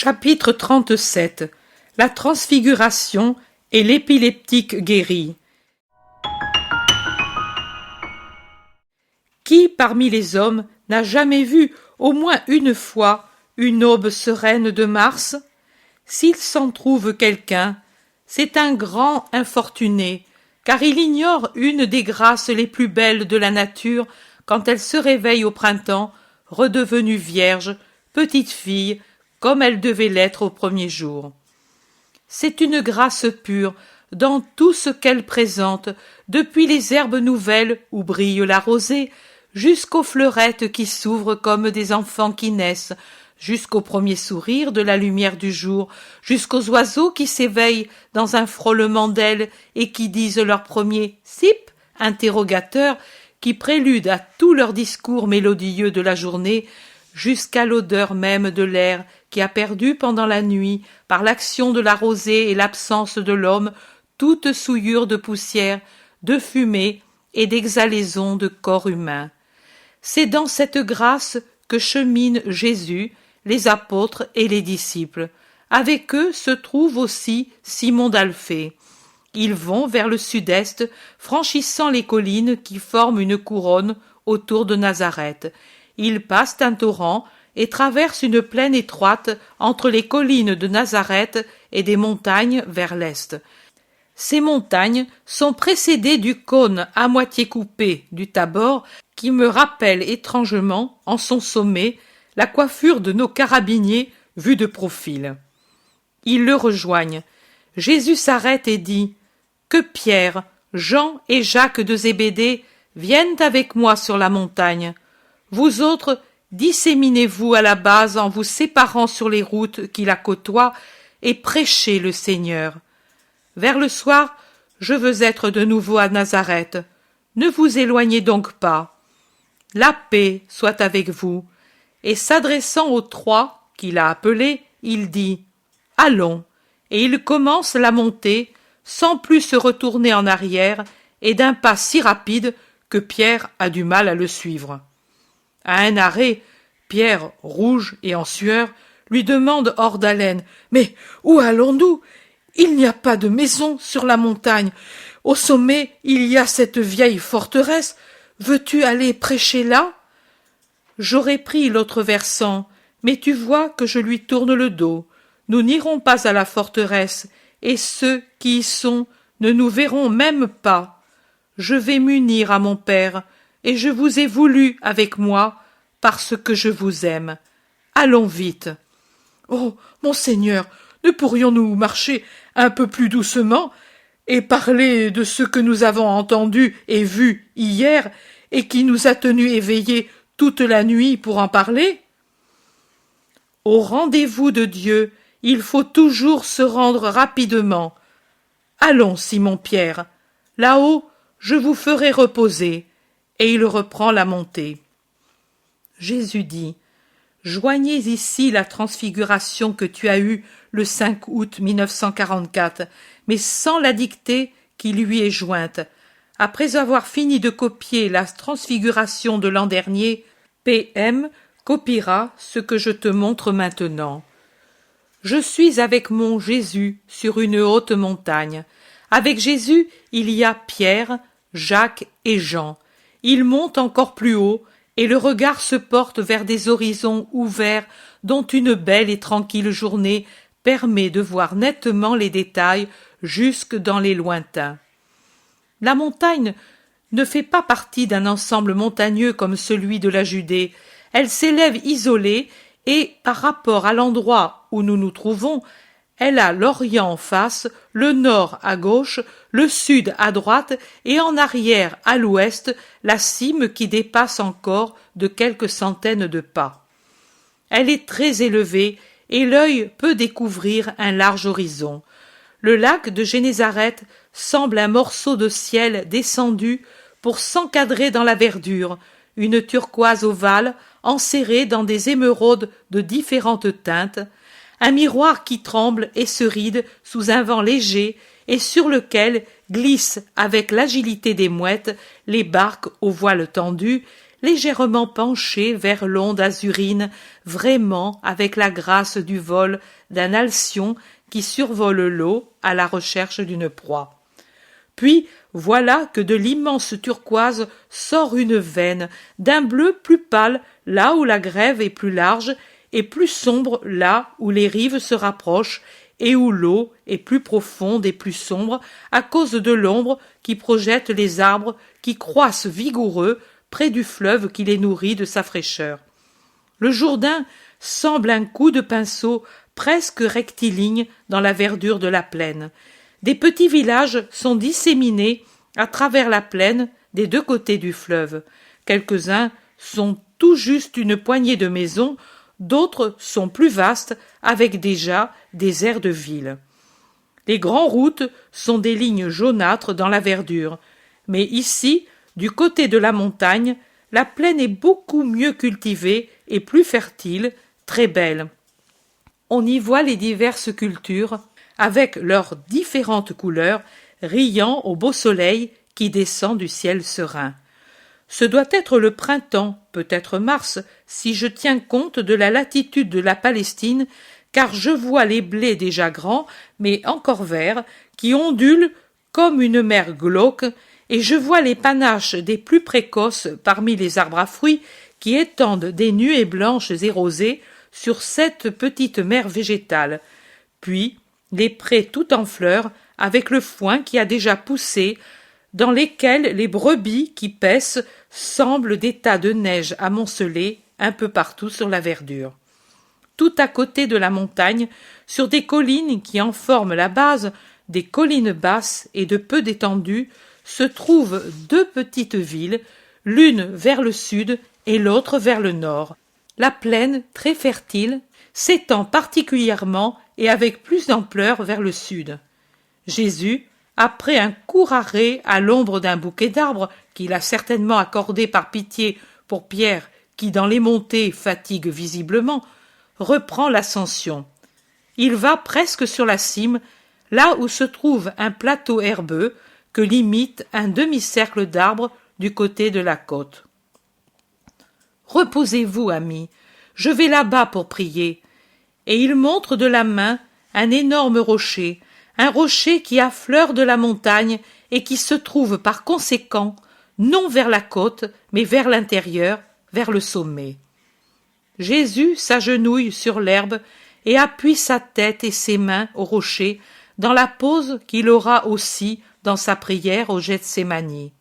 Chapitre 37. La transfiguration et l'épileptique guéri. Qui parmi les hommes n'a jamais vu au moins une fois une aube sereine de Mars? S'il s'en trouve quelqu'un, c'est un grand infortuné, car il ignore une des grâces les plus belles de la nature quand elle se réveille au printemps, redevenue vierge, petite fille, comme elle devait l'être au premier jour. C'est une grâce pure dans tout ce qu'elle présente, depuis les herbes nouvelles où brille la rosée, jusqu'aux fleurettes qui s'ouvrent comme des enfants qui naissent, jusqu'au premier sourire de la lumière du jour, jusqu'aux oiseaux qui s'éveillent dans un frôlement d'ailes et qui disent leur premier « sip » interrogateur, qui prélude à tout leur discours mélodieux de la journée, jusqu'à l'odeur même de l'air qui a perdu pendant la nuit, par l'action de la rosée et l'absence de l'homme, toute souillure de poussière, de fumée et d'exhalaison de corps humain. C'est dans cette grâce que cheminent Jésus, les apôtres et les disciples. Avec eux se trouve aussi Simon d'Alphée. Ils vont vers le sud-est, franchissant les collines qui forment une couronne autour de Nazareth. Ils passent un torrent et traversent une plaine étroite entre les collines de Nazareth et des montagnes vers l'est. Ces montagnes sont précédées du cône à moitié coupé du Tabor qui me rappelle étrangement, en son sommet, la coiffure de nos carabiniers vus de profil. Ils le rejoignent. Jésus s'arrête et dit « Que Pierre, Jean et Jacques de Zébédée viennent avec moi sur la montagne. Vous autres, disséminez-vous à la base en vous séparant sur les routes qui la côtoient et prêchez le Seigneur. Vers le soir, je veux être de nouveau à Nazareth. Ne vous éloignez donc pas. La paix soit avec vous. » Et s'adressant aux trois qu'il a appelés, il dit « Allons !» Et il commence la montée, sans plus se retourner en arrière, et d'un pas si rapide que Pierre a du mal à le suivre. À un arrêt, Pierre, rouge et en sueur, lui demande hors d'haleine « Mais où allons-nous? Il n'y a pas de maison sur la montagne. Au sommet, il y a cette vieille forteresse. Veux-tu aller prêcher là? » J'aurais pris l'autre versant, mais tu vois que je lui tourne le dos. Nous n'irons pas à la forteresse, et ceux qui y sont ne nous verront même pas. Je vais m'unir à mon Père, et je vous ai voulu avec moi, parce que je vous aime. Allons vite. Oh, Monseigneur, ne pourrions-nous marcher un peu plus doucement et parler de ce que nous avons entendu et vu hier et qui nous a tenus éveillés toute la nuit pour en parler? Au rendez-vous de Dieu, il faut toujours se rendre rapidement. Allons, Simon-Pierre, là-haut, je vous ferai reposer. Et il reprend la montée. Jésus dit, joignez ici la transfiguration que tu as eue le 5 août 1944, mais sans la dictée qui lui est jointe. Après avoir fini de copier la transfiguration de l'an dernier, PM copiera ce que je te montre maintenant. Je suis avec mon Jésus sur une haute montagne. Avec Jésus, il y a Pierre, Jacques et Jean. Ils montent encore plus haut, et le regard se porte vers des horizons ouverts dont une belle et tranquille journée permet de voir nettement les détails jusque dans les lointains. La montagne ne fait pas partie d'un ensemble montagneux comme celui de la Judée. Elle s'élève isolée et, par rapport à l'endroit où nous nous trouvons, elle a l'Orient en face, le Nord à gauche, le Sud à droite et en arrière, à l'ouest, la cime qui dépasse encore de quelques centaines de pas. Elle est très élevée et l'œil peut découvrir un large horizon. Le lac de Génézareth semble un morceau de ciel descendu pour s'encadrer dans la verdure, une turquoise ovale enserrée dans des émeraudes de différentes teintes, un miroir qui tremble et se ride sous un vent léger et sur lequel glissent avec l'agilité des mouettes les barques aux voiles tendues, légèrement penché vers l'onde azurine, vraiment avec la grâce du vol d'un alcyon qui survole l'eau à la recherche d'une proie. Puis voilà que de l'immense turquoise sort une veine, d'un bleu plus pâle là où la grève est plus large, et plus sombre là où les rives se rapprochent, et où l'eau est plus profonde et plus sombre à cause de l'ombre qui projette les arbres qui croissent vigoureux près du fleuve qui les nourrit de sa fraîcheur. Le Jourdain semble un coup de pinceau presque rectiligne dans la verdure de la plaine. Des petits villages sont disséminés à travers la plaine des deux côtés du fleuve. Quelques-uns sont tout juste une poignée de maisons, d'autres sont plus vastes, avec déjà des aires de ville. Les grandes routes sont des lignes jaunâtres dans la verdure, mais ici, du côté de la montagne, la plaine est beaucoup mieux cultivée et plus fertile, très belle. On y voit les diverses cultures, avec leurs différentes couleurs, riant au beau soleil qui descend du ciel serein. Ce doit être le printemps, peut-être mars, si je tiens compte de la latitude de la Palestine, car je vois les blés déjà grands, mais encore verts, qui ondulent comme une mer glauque, et je vois les panaches des plus précoces parmi les arbres à fruits qui étendent des nuées blanches et rosées sur cette petite mer végétale. Puis, les prés tout en fleurs, avec le foin qui a déjà poussé, dans lesquels les brebis qui paissent semblent des tas de neige amoncelés un peu partout sur la verdure. Tout à côté de la montagne, sur des collines qui en forment la base, des collines basses et de peu d'étendue, se trouvent deux petites villes, l'une vers le sud et l'autre vers le nord. La plaine, très fertile, s'étend particulièrement et avec plus d'ampleur vers le sud. Jésus, après un court arrêt à l'ombre d'un bouquet d'arbres qu'il a certainement accordé par pitié pour Pierre, qui dans les montées fatigue visiblement, reprend l'ascension. Il va presque sur la cime, là où se trouve un plateau herbeux que limite un demi-cercle d'arbres du côté de la côte. « Reposez-vous, amis, je vais là-bas pour prier. » Et il montre de la main un énorme rocher, un rocher qui affleure de la montagne et qui se trouve par conséquent non vers la côte, mais vers l'intérieur, vers le sommet. Jésus s'agenouille sur l'herbe et appuie sa tête et ses mains au rocher dans la pose qu'il aura aussi dans sa prière au Gethsémani.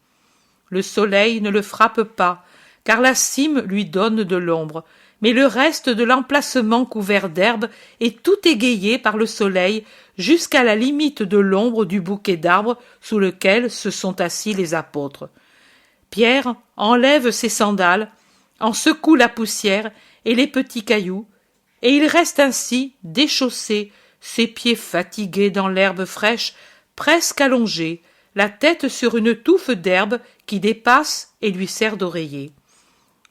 Le soleil ne le frappe pas, car la cime lui donne de l'ombre, mais le reste de l'emplacement couvert d'herbe est tout égayé par le soleil jusqu'à la limite de l'ombre du bouquet d'arbres sous lequel se sont assis les apôtres. Pierre enlève ses sandales, en secoue la poussière et les petits cailloux, et il reste ainsi déchaussé, ses pieds fatigués dans l'herbe fraîche, presque allongés, la tête sur une touffe d'herbe qui dépasse et lui sert d'oreiller.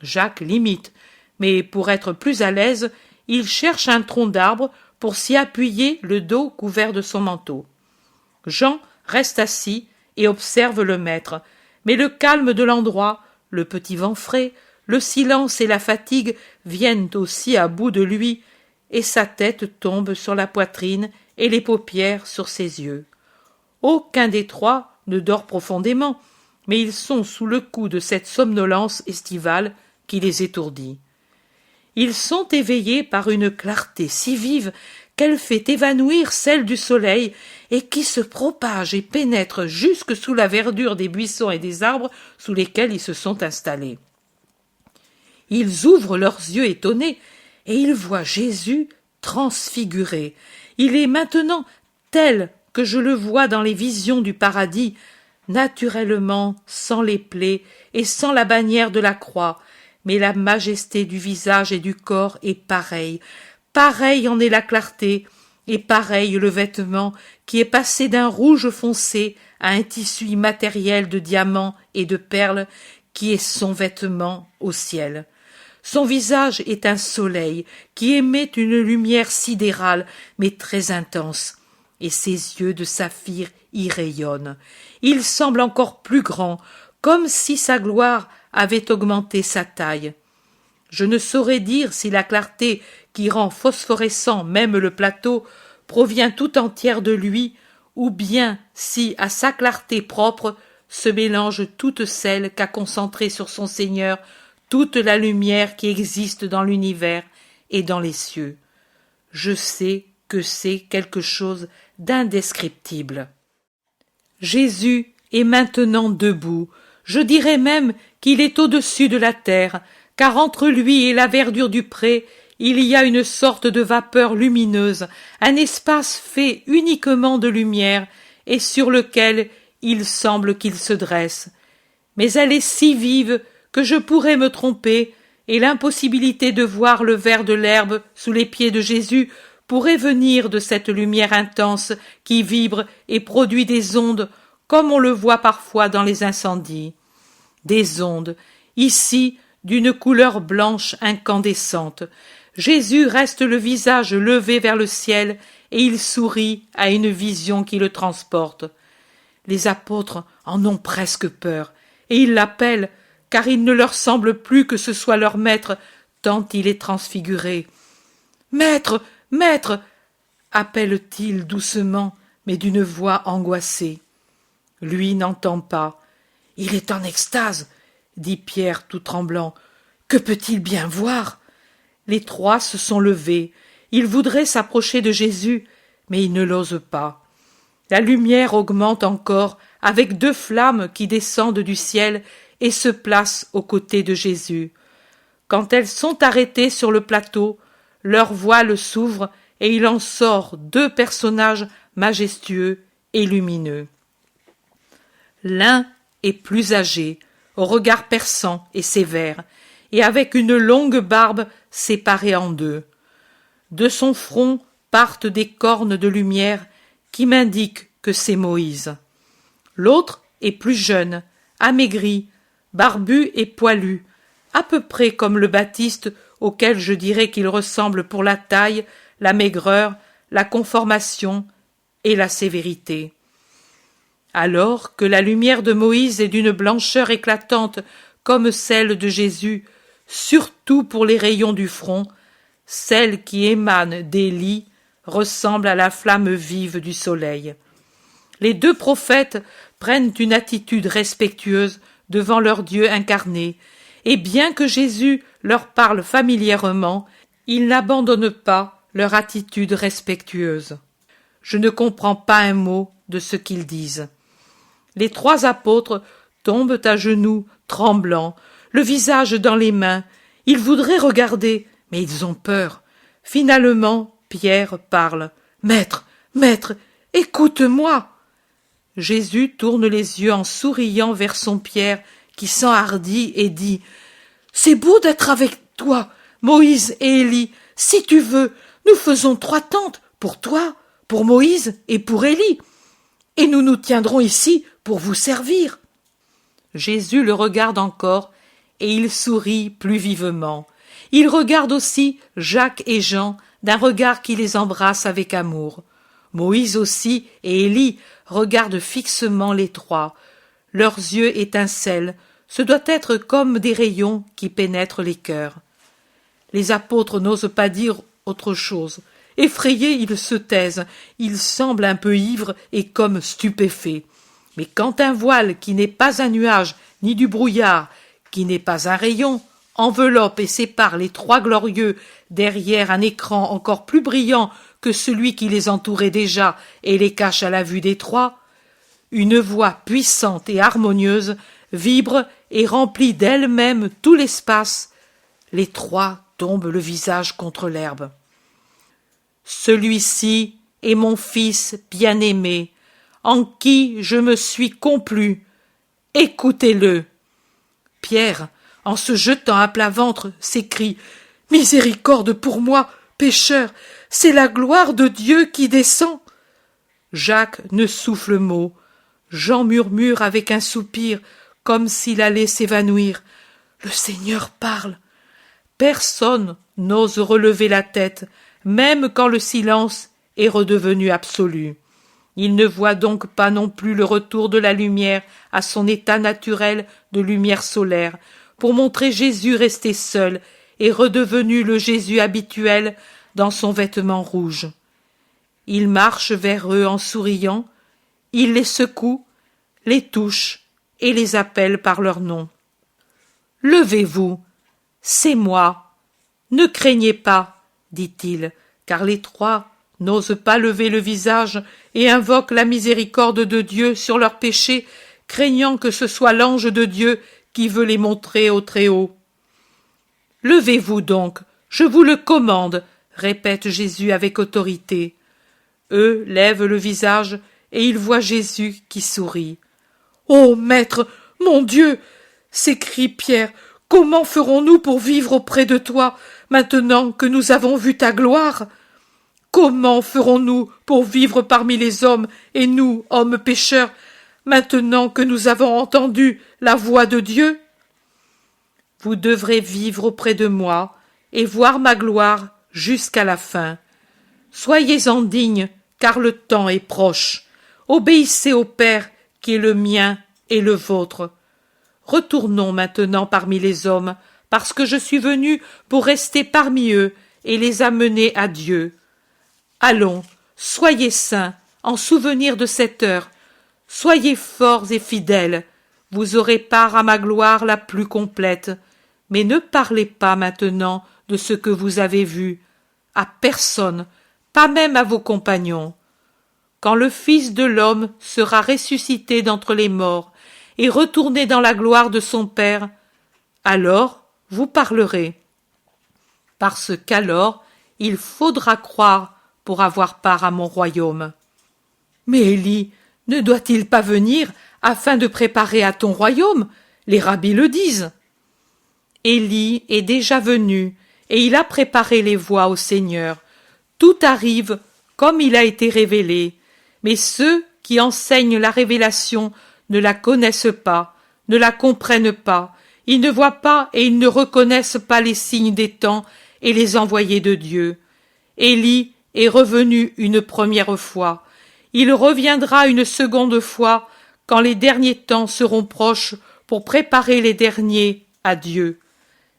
Jacques l'imite, mais pour être plus à l'aise, il cherche un tronc d'arbre pour s'y appuyer le dos couvert de son manteau. Jean reste assis et observe le maître, mais le calme de l'endroit, le petit vent frais, le silence et la fatigue viennent aussi à bout de lui, et sa tête tombe sur la poitrine et les paupières sur ses yeux. Aucun des trois ne dort profondément, mais ils sont sous le coup de cette somnolence estivale qui les étourdit. Ils sont éveillés par une clarté si vive qu'elle fait évanouir celle du soleil et qui se propage et pénètre jusque sous la verdure des buissons et des arbres sous lesquels ils se sont installés. Ils ouvrent leurs yeux étonnés et ils voient Jésus transfiguré. Il est maintenant tel que je le vois dans les visions du paradis, naturellement sans les plaies et sans la bannière de la croix, mais la majesté du visage et du corps est pareille, pareille en est la clarté, et pareil le vêtement qui est passé d'un rouge foncé à un tissu immatériel de diamants et de perles qui est son vêtement au ciel. Son visage est un soleil qui émet une lumière sidérale mais très intense, et ses yeux de saphir y rayonnent. Il semble encore plus grand, comme si sa gloire avait augmenté sa taille. Je ne saurais dire si la clarté qui rend phosphorescent même le plateau provient tout entière de lui, ou bien si, à sa clarté propre, se mélange toute celle qu'a concentrée sur son Seigneur toute la lumière qui existe dans l'univers et dans les cieux. Je sais que c'est quelque chose d'indescriptible. Jésus est maintenant debout, je dirais même qu'il est au-dessus de la terre, car entre lui et la verdure du pré, il y a une sorte de vapeur lumineuse, un espace fait uniquement de lumière, et sur lequel il semble qu'il se dresse. Mais elle est si vive que je pourrais me tromper, et l'impossibilité de voir le vert de l'herbe sous les pieds de Jésus pourrait venir de cette lumière intense qui vibre et produit des ondes, comme on le voit parfois dans les incendies. Des ondes, ici, d'une couleur blanche incandescente. Jésus reste le visage levé vers le ciel et il sourit à une vision qui le transporte. Les apôtres en ont presque peur et ils l'appellent car il ne leur semble plus que ce soit leur maître tant il est transfiguré. « Maître, maître !» appelle-t-il doucement mais d'une voix angoissée. Lui n'entend pas. Il est en extase, dit Pierre tout tremblant. Que peut-il bien voir? Les trois se sont levés. Ils voudraient s'approcher de Jésus, mais ils ne l'osent pas. La lumière augmente encore avec 2 flammes qui descendent du ciel et se placent aux côtés de Jésus. Quand elles sont arrêtées sur le plateau, leur voile s'ouvre et il en sort 2 personnages majestueux et lumineux. L'un est plus âgé, au regard perçant et sévère, et avec une longue barbe séparée en 2. De son front partent des cornes de lumière qui m'indiquent que c'est Moïse. L'autre est plus jeune, amaigri, barbu et poilu, à peu près comme le Baptiste auquel je dirais qu'il ressemble pour la taille, la maigreur, la conformation et la sévérité. Alors que la lumière de Moïse est d'une blancheur éclatante comme celle de Jésus, surtout pour les rayons du front, celle qui émane d'Élie ressemble à la flamme vive du soleil. Les 2 prophètes prennent une attitude respectueuse devant leur Dieu incarné, et bien que Jésus leur parle familièrement, ils n'abandonnent pas leur attitude respectueuse. Je ne comprends pas un mot de ce qu'ils disent. Les 3 apôtres tombent à genoux, tremblants, le visage dans les mains. Ils voudraient regarder, mais ils ont peur. Finalement, Pierre parle. « Maître, maître, écoute-moi !» Jésus tourne les yeux en souriant vers son Pierre, qui s'enhardit et dit « C'est beau d'être avec toi, Moïse et Élie. Si tu veux, nous faisons 3 tentes, pour toi, pour Moïse et pour Élie. Et nous nous tiendrons ici pour vous servir. » Jésus le regarde encore et il sourit plus vivement. Il regarde aussi Jacques et Jean d'un regard qui les embrasse avec amour. Moïse aussi et Élie regardent fixement les 3. Leurs yeux étincellent, ce doit être comme des rayons qui pénètrent les cœurs. Les apôtres n'osent pas dire autre chose. Effrayés, ils se taisent, ils semblent un peu ivres et comme stupéfaits. Mais quand un voile qui n'est pas un nuage, ni du brouillard, qui n'est pas un rayon, enveloppe et sépare les 3 glorieux derrière un écran encore plus brillant que celui qui les entourait déjà et les cache à la vue des 3, une voix puissante et harmonieuse vibre et remplit d'elle-même tout l'espace. Les 3 tombent le visage contre l'herbe. « Celui-ci est mon fils bien-aimé, en qui je me suis complu. Écoutez-le. » Pierre, en se jetant à plat ventre, s'écrie « Miséricorde pour moi, pécheur, c'est la gloire de Dieu qui descend. » Jacques ne souffle mot. Jean murmure avec un soupir, comme s'il allait s'évanouir. « Le Seigneur parle. » Personne n'ose relever la tête, même quand le silence est redevenu absolu. Il ne voit donc pas non plus le retour de la lumière à son état naturel de lumière solaire, pour montrer Jésus resté seul et redevenu le Jésus habituel dans son vêtement rouge. Il marche vers eux en souriant, il les secoue, les touche et les appelle par leur nom. « Levez-vous, c'est moi. Ne craignez pas, dit-il, car les trois n'osent pas lever le visage et invoquent la miséricorde de Dieu sur leurs péchés, craignant que ce soit l'ange de Dieu qui veut les montrer au Très-Haut. « Levez-vous donc, je vous le commande, répète Jésus avec autorité. Eux lèvent le visage et ils voient Jésus qui sourit. « Ô Maître, mon Dieu !» s'écrie Pierre. « Comment ferons-nous pour vivre auprès de toi, maintenant que nous avons vu ta gloire ? Comment ferons-nous pour vivre parmi les hommes, et nous, hommes pécheurs, maintenant que nous avons entendu la voix de Dieu ? Vous devrez vivre auprès de moi et voir ma gloire jusqu'à la fin. Soyez-en dignes, car le temps est proche. Obéissez au Père, qui est le mien et le vôtre. Retournons maintenant parmi les hommes, parce que je suis venu pour rester parmi eux et les amener à Dieu. Allons, soyez saints, en souvenir de cette heure. Soyez forts et fidèles. Vous aurez part à ma gloire la plus complète. Mais ne parlez pas maintenant de ce que vous avez vu. À personne, pas même à vos compagnons. Quand le Fils de l'homme sera ressuscité d'entre les morts et retourné dans la gloire de son Père, alors vous parlerez. Parce qu'alors il faudra croire pour avoir part à mon royaume. Mais Élie ne doit-il pas venir afin de préparer à ton royaume ? Les rabbis le disent. Élie est déjà venu et il a préparé les voies au Seigneur. Tout arrive comme il a été révélé, mais ceux qui enseignent la révélation ne la connaissent pas, ne la comprennent pas, ils ne voient pas et ils ne reconnaissent pas les signes des temps et les envoyés de Dieu. Élie est revenu une première fois, il reviendra une seconde fois quand les derniers temps seront proches pour préparer les derniers à Dieu.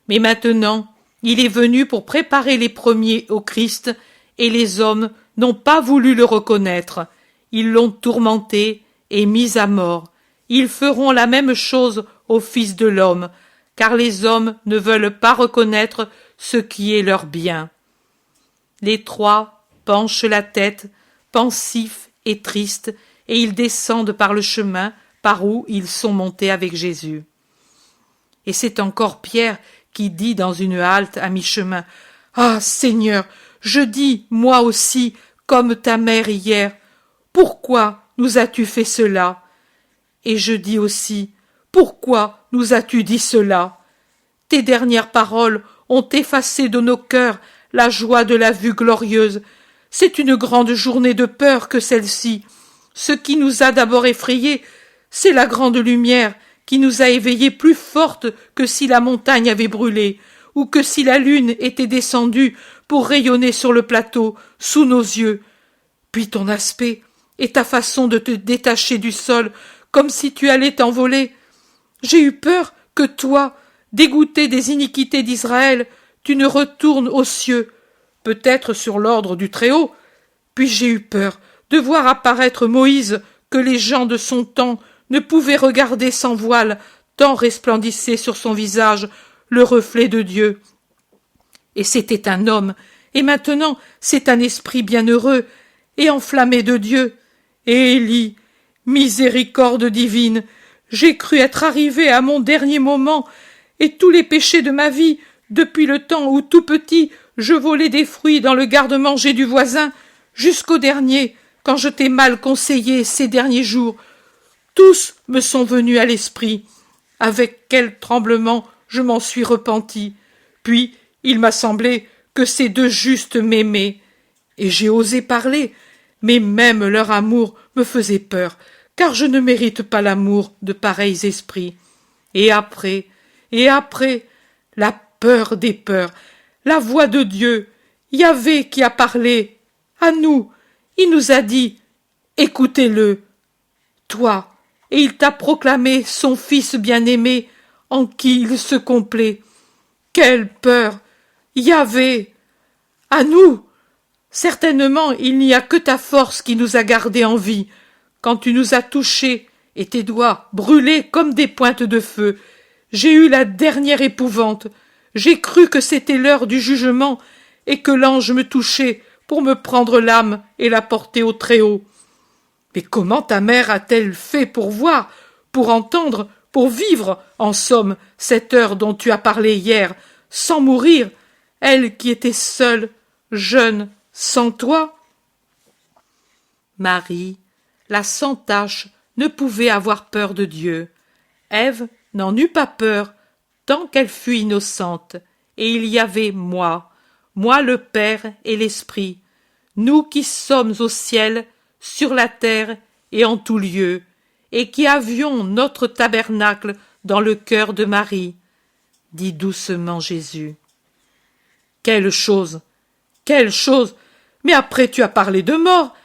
Mais maintenant, il est venu pour préparer les premiers au Christ, et les hommes n'ont pas voulu le reconnaître. Ils l'ont tourmenté et mis à mort. Ils feront la même chose au Fils de l'homme, car les hommes ne veulent pas reconnaître ce qui est leur bien. Les trois penchent la tête, pensifs et tristes, et ils descendent par le chemin par où ils sont montés avec Jésus. Et c'est encore Pierre qui dit dans une halte à mi-chemin « Ah, Seigneur, je dis, moi aussi, comme ta mère hier, pourquoi nous as-tu fait cela ? Et je dis aussi, pourquoi nous as-tu dit cela ? Tes dernières paroles ont effacé de nos cœurs la joie de la vue glorieuse. C'est une grande journée de peur que celle-ci. Ce qui nous a d'abord effrayés, c'est la grande lumière qui nous a éveillés plus forte que si la montagne avait brûlé, ou que si la lune était descendue pour rayonner sur le plateau, sous nos yeux. Puis ton aspect et ta façon de te détacher du sol, comme si tu allais t'envoler. J'ai eu peur que toi, dégoûté des iniquités d'Israël, tu ne retournes aux cieux, peut-être sur l'ordre du Très-Haut. Puis j'ai eu peur de voir apparaître Moïse, que les gens de son temps ne pouvaient regarder sans voile, tant resplendissait sur son visage le reflet de Dieu. Et c'était un homme, et maintenant c'est un esprit bienheureux et enflammé de Dieu. Et Élie, miséricorde divine, j'ai cru être arrivé à mon dernier moment, et tous les péchés de ma vie, depuis le temps où tout petit je volais des fruits dans le garde-manger du voisin, jusqu'au dernier, quand je t'ai mal conseillé ces derniers jours, tous me sont venus à l'esprit. Avec quel tremblement je m'en suis repenti. Puis il m'a semblé que ces deux justes m'aimaient. Et j'ai osé parler, mais même leur amour me faisait peur, car je ne mérite pas l'amour de pareils esprits. Et après, la peur des peurs, la voix de Dieu, Yahvé qui a parlé, à nous, il nous a dit, écoutez-le, toi, et il t'a proclamé son Fils bien-aimé, en qui il se complaît. Quelle peur! Yahvé! À nous! Certainement, il n'y a que ta force qui nous a gardés en vie. Quand tu nous as touchés, et tes doigts brûlés comme des pointes de feu, j'ai eu la dernière épouvante. J'ai cru que c'était l'heure du jugement, et que l'ange me touchait pour me prendre l'âme et la porter au Très-Haut. Mais comment ta mère a-t-elle fait pour voir, pour entendre, pour vivre, en somme, cette heure dont tu as parlé hier, sans mourir, elle qui était seule, jeune, sans toi? Marie, la sans tache, ne pouvait avoir peur de Dieu. Ève n'en eut pas peur, tant qu'elle fut innocente, et il y avait moi le Père et l'Esprit, nous qui sommes au ciel, sur la terre et en tout lieu, et qui avions notre tabernacle dans le cœur de Marie, dit doucement Jésus. Quelle chose! Quelle chose! Mais après tu as parlé de mort,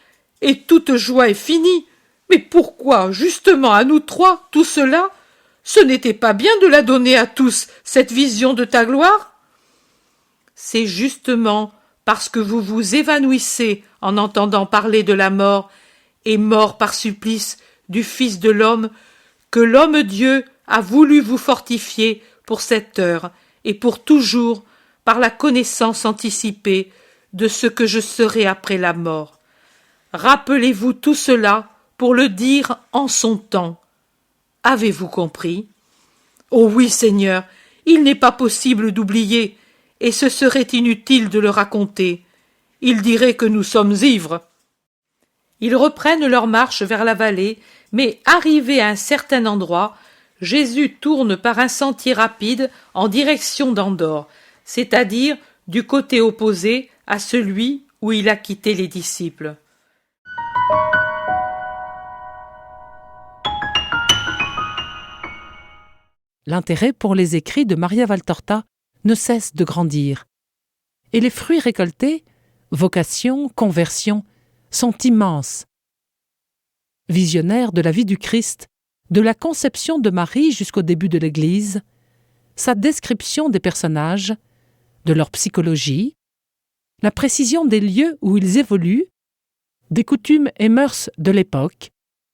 et toute joie est finie. Mais pourquoi, justement, à nous trois, tout cela? Ce n'était pas bien de la donner à tous, cette vision de ta gloire? C'est justement parce que vous vous évanouissez en entendant parler de la mort, et mort par supplice du Fils de l'homme, que l'Homme-Dieu a voulu vous fortifier pour cette heure et pour toujours par la connaissance anticipée de ce que je serai après la mort. Rappelez-vous tout cela pour le dire en son temps. Avez-vous compris? Oh oui, Seigneur, il n'est pas possible d'oublier, et ce serait inutile de le raconter. Ils diraient que nous sommes ivres. Ils reprennent leur marche vers la vallée, mais arrivé à un certain endroit, Jésus tourne par un sentier rapide en direction d'Andorre, c'est-à-dire du côté opposé à celui où il a quitté les disciples. L'intérêt pour les écrits de Maria Valtorta ne cesse de grandir. Et les fruits récoltés, vocation, conversion, sont immenses. Visionnaire de la vie du Christ, de la conception de Marie jusqu'au début de l'Église, sa description des personnages, de leur psychologie, la précision des lieux où ils évoluent, des coutumes et mœurs de l'époque,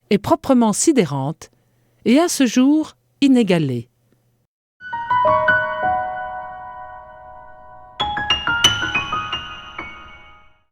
est proprement sidérante et à ce jour inégalée.